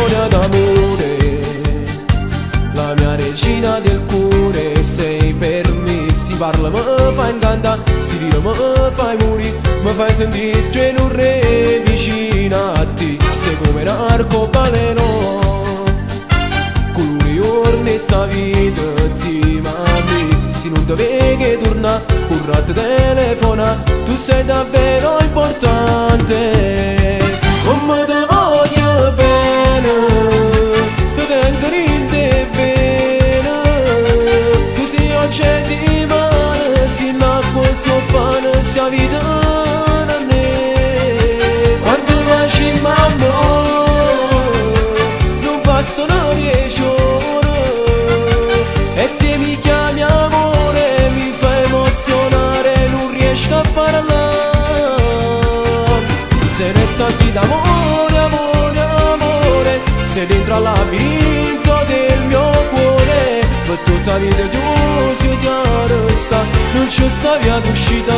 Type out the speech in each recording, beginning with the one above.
matrimonio d'amore, la mia regina del cuore sei per me. Si parla mi fa incantare, si tira mi fai morire, mi fai sentire che non re vicino a te. Sei come un arcobaleno, colui orme sta vita insieme a me. Se non ti vedi torna, corra ti telefona, tu sei davvero importante. Come te voglio bene, ti tengo in te bene, tu sei oggetto di mare, si l'acqua soppana, si la vita a me. Quando facci mamma, non bastano 10 ore, e se mi chiami amore mi fa emozionare, non riesco a parlare. Se resta sì d'amore, amore, amore, sei dentro al labirinto del mio cuore, per tutta la vita chiuso ti resta, non c'è sta via d'uscita.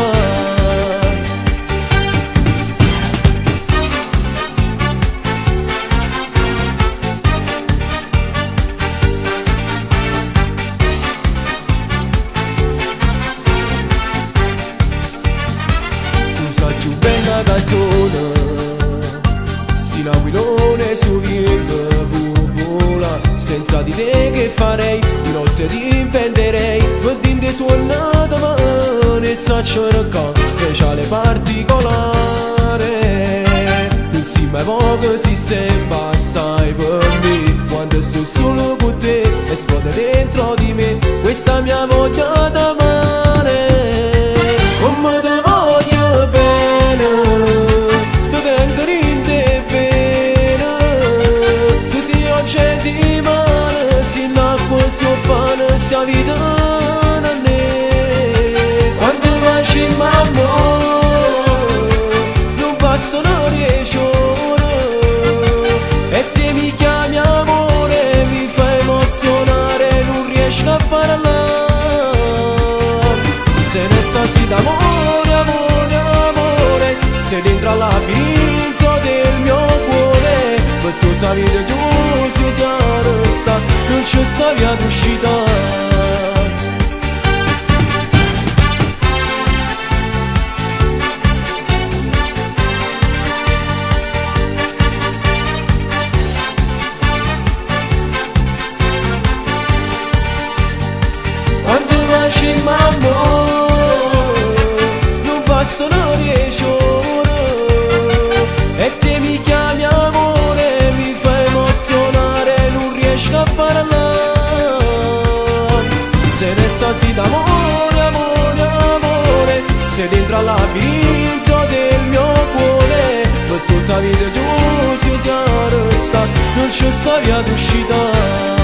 Più bella canzone, si l'aquilone su vita popola, senza di te che farei, di notte ti impenderei, per dinte suonata ma ne sa cercare, speciale particolare, insieme a poco si sembra assai per me, quando sono solo con te, esplode dentro di me, questa mia voglia d'amare. Come te voglio bene, ti tengo in te bene, tu sei oggetto di mare, si l'acqua soppana, si la vita a me. Quando facci mamma, non bastano 10 ore, e se mi chiami amore mi fa emozionare, non riesco a parlare. Se ne sta sì d'amore, amore, amore, sei dentro al labirinto del mio cuore, per tutta la vita chiuso ti resta, non c'è sta via d'uscita. Quando facci mamma, non bastano 10 ore, e se mi chiami amore mi fa emozionare, non riesco a parlare. Se resta sì d'amore, amore, amore, sei dentro al labirinto del mio cuore, per tutta la vita chiuso ti resta, non c'è sta via d'uscita.